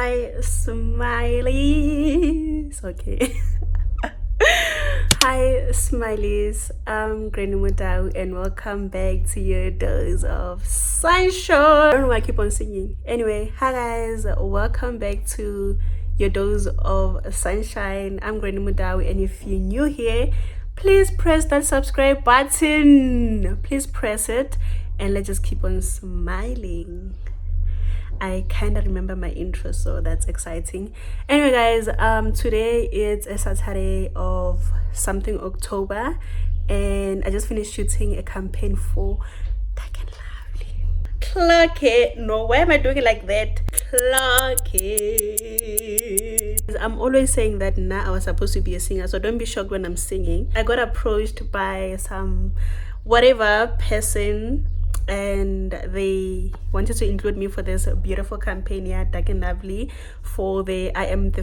Hi, Smileys. Okay. Hi, Smileys. I'm Grany Malema, and welcome back to your dose of sunshine. I don't know why I keep on singing. Anyway, hi guys. Welcome back to your dose of sunshine. I'm Grany Malema, and if you're new here, please press that subscribe button. Please press it, and let's just keep on smiling. I kind of remember my intro, so that's exciting. Anyway guys, today it's a Saturday of something October, and I just finished shooting a campaign for Dark and Lovely. Clock it. No, why am I doing it like that? Clock it. I'm always saying that now I was supposed to be a singer, so don't be shocked when I'm singing. I got approached by some whatever person, and they wanted to include me for this beautiful campaign here, Dark and Lovely, for the I am the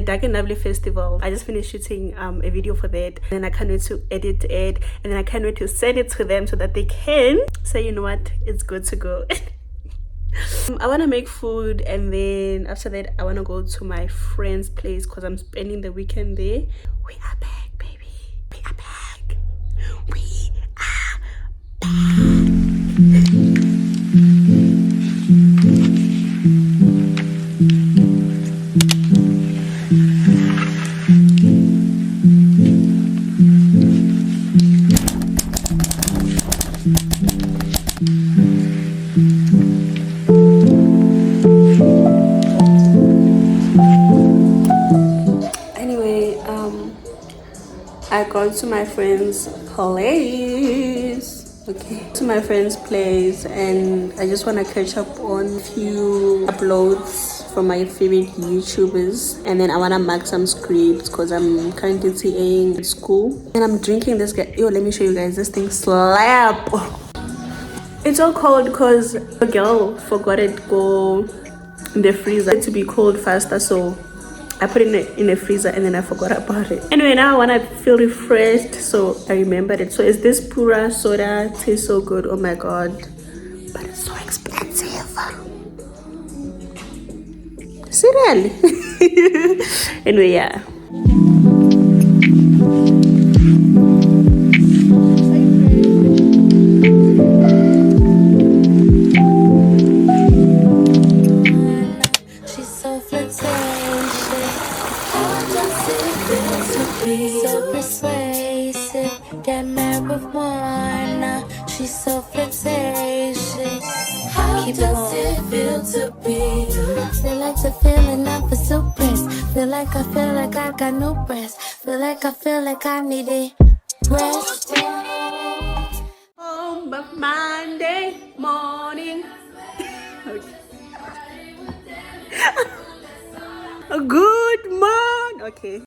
Dark and Lovely festival. I just finished shooting a video for that, and I can't wait to edit it, and then I can't wait to send it to them so that they can say, you know what, it's good to go. I want to make food, and then after that I want to go to my friend's place because I'm spending the weekend there. We are back, baby. We are back. We are Anyway, I got to my friend's place. Okay, to my friend's place, and I just want to catch up on a few uploads from my favorite YouTubers, and then I want to mark some scripts because I'm currently TAing at school, and I'm drinking this guy. Yo, let me show you guys. This thing slap. It's all cold because the girl forgot it go in the freezer to be cold faster, so I put it in a freezer and then I forgot about it. Anyway, now I want to feel refreshed, so I remembered it. So it's this Pura soda. It tastes so good. Oh my god. But it's so expensive. Cereal. Anyway, yeah. So persuasive, that marijuana, she's so flirtatious. How does it feel to be? Feel like the feeling of a suppressed. Feel like I got no breath. Feel like I need it. Rest. Oh, but Monday morning. Good morning. Okay.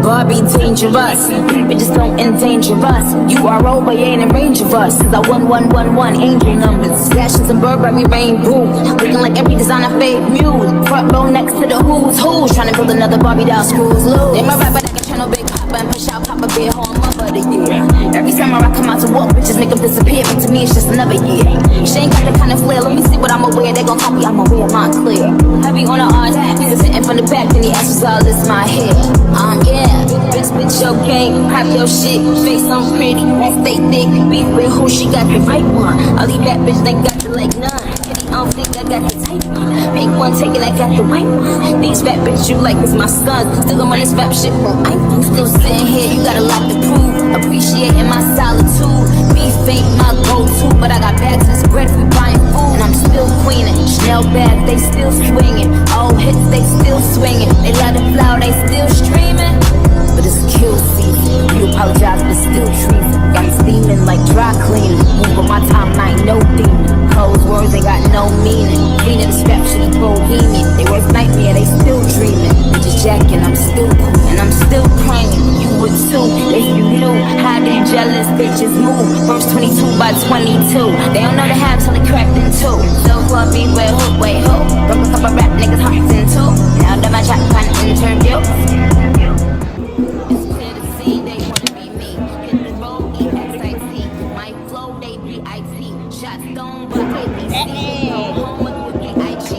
Barbie dangerous, bitches don't endanger us. You are over, you ain't in range of us. Cause I 1111 angel numbers. Fashions and Burberry rainbow. Looking like every designer fake mule. Front row next to the who's. Trying to build another Barbie doll, screws loose. They my rapper that can channel big papa and push out Papa Bear home of the year. Every summer I come out to walk, bitches make them disappear. But to me it's just another year. She ain't got the kind of flair, let me see what I'ma wear. They gon' copy, I'ma wear mine clear. Heavy on the arms, niggas hitting from the back, then the ass was all this my hair. Yeah, bitch with your game, pop your shit, face on pretty, that stay thick, beef with who she got the right one. All these bad bitch, they got the like none. Kitty, I don't think I got the type one. Make one, take it, I got the white one. These fat bitch you like is my son. Still on this rap shit from I'm still sitting here, you got a lot to prove. Appreciating my solitude. Beef ain't my go-to, but I got bags and spread if we buying food. And I'm still queening, Chanel bags, they still swinging. Old hits, they still swinging. They let it flow, they still streaming. But it's kill season. You apologize, but still treason. Got me steaming like dry cleaning. Move on my timeline, no demon. Closed words, they got no meaning. Cleaning the scrap shit, bohemian. They work nightmare, they still dreaming. Just jacking, I'm still cool, and I'm still praying. You would too, if you knew how they jealous, bitches move. Verse 22 by 22. They don't know the halves till they cracked in two. So far, be where who, wait, who? Broke a couple rap niggas' hearts in two. Now that my shot on interview. It's clear to see they wanna be me. Hit the road, EXIT. My flow, they BIT. Shots thrown, but they be seen. Go home with AIG.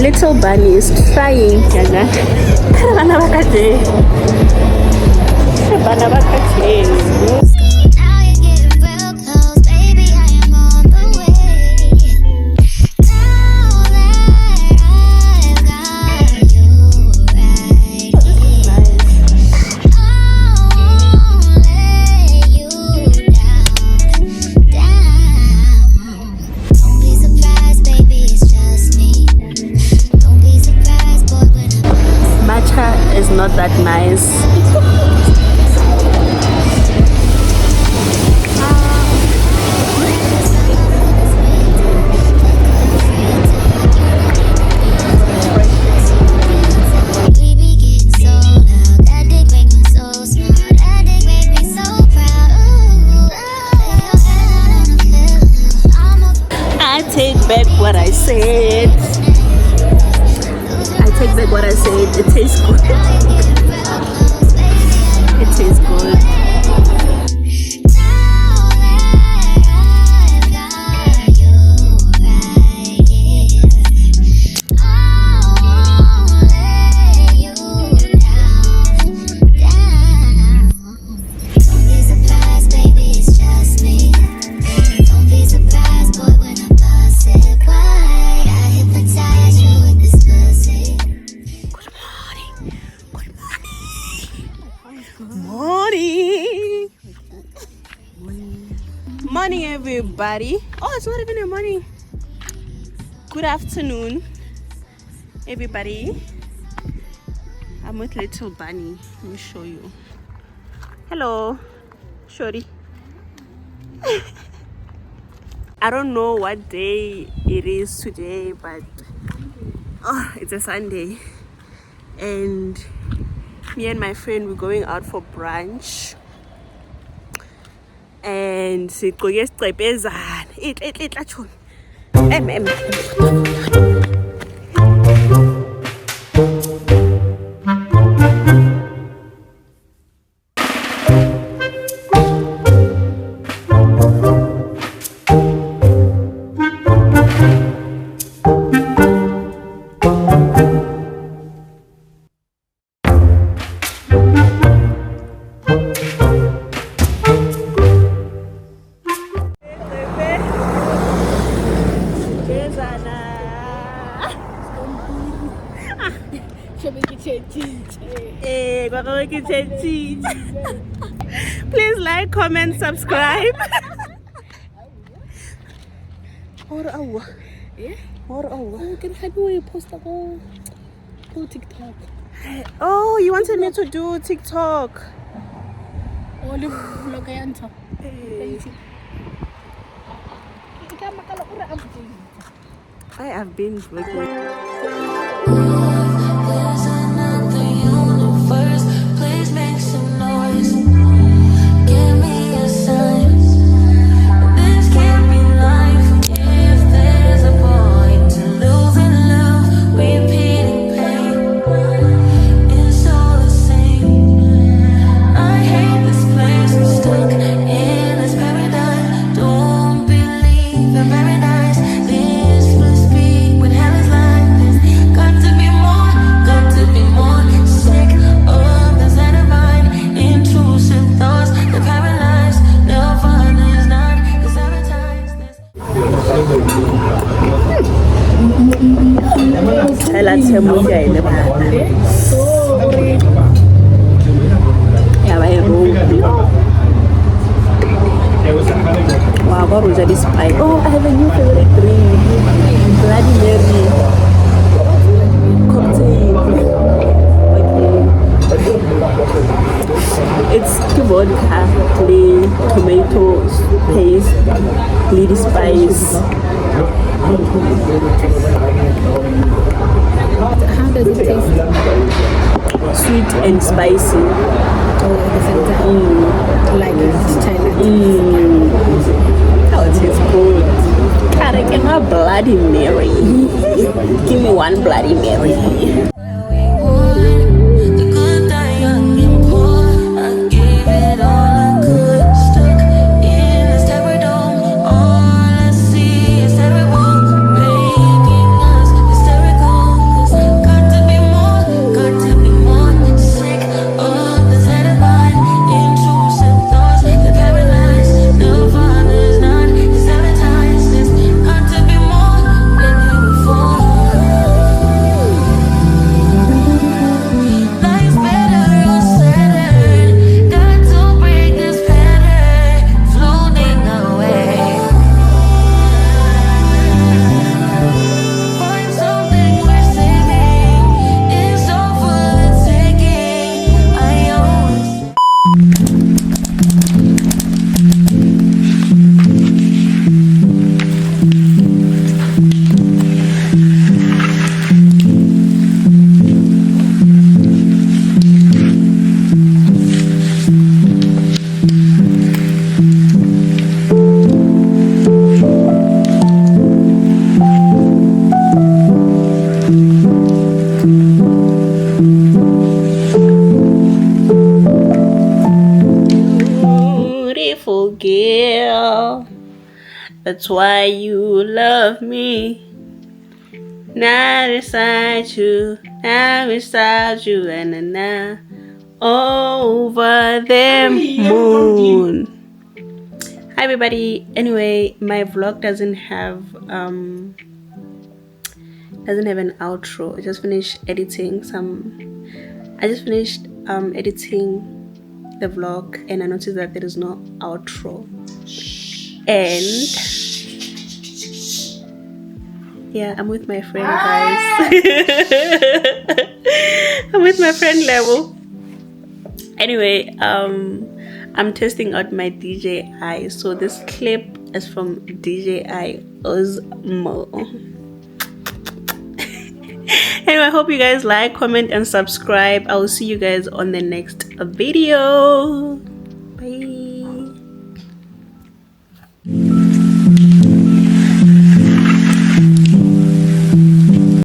Little bunny is trying. Bana bakathe. Bana bakathe. Now you're getting real close, baby. I am on the way. Now that I've got you right here, I won't let you down. Don't be surprised, baby. It's just me. Don't be surprised, boy, when I Matcha is not that nice. we be getting so loud. That dick make me so smart. That dick make me so proud. Ooh, lay your head on the pillow. I'm a I take back what I said. I take back what I said. It tastes good. It tastes good. Morning. Morning, everybody. Oh, it's not even a morning. Good afternoon, everybody. I'm with little bunny. Let me show you. Hello, shorty. I don't know what day it is today, but it's a Sunday, and me and my friend we're going out for brunch, and sigqoke isicepezana itla chona Please like, comment, subscribe. Oh, you wanted me to do TikTok. I have been working. There's another universe. Please make some noise. Give me a sign. This can't be life. If there's a point to lose and love, repeating pain, it's all the same. I hate this place. I'm stuck in this paradise. Don't believe in paradise. This must be when hell is like this. Got to be more. let's have more guy in the back. Yeah, my room. Wow, what was this pie? Oh, I have a new favorite drink. Bloody Mary cocktail. Okay. It's vodka, plain tomatoes, paste, lady spice. How does it taste? Sweet and spicy. Like Thailand. Oh, it tastes good. God, I can have Bloody Mary. Give me one Bloody Mary. Beautiful girl, that's why you love me. Not beside you, not beside you, and now over the moon. Hi everybody. Anyway, my vlog doesn't have an outro. I just finished editing editing the vlog, and I noticed that there is no outro. And yeah, I'm with my friend, guys. I'm with my friend Level. Anyway, I'm testing out my DJI. So this clip is from DJI Osmo. Anyway, I hope you guys like, comment, and subscribe. I will see you guys on the next video. Bye.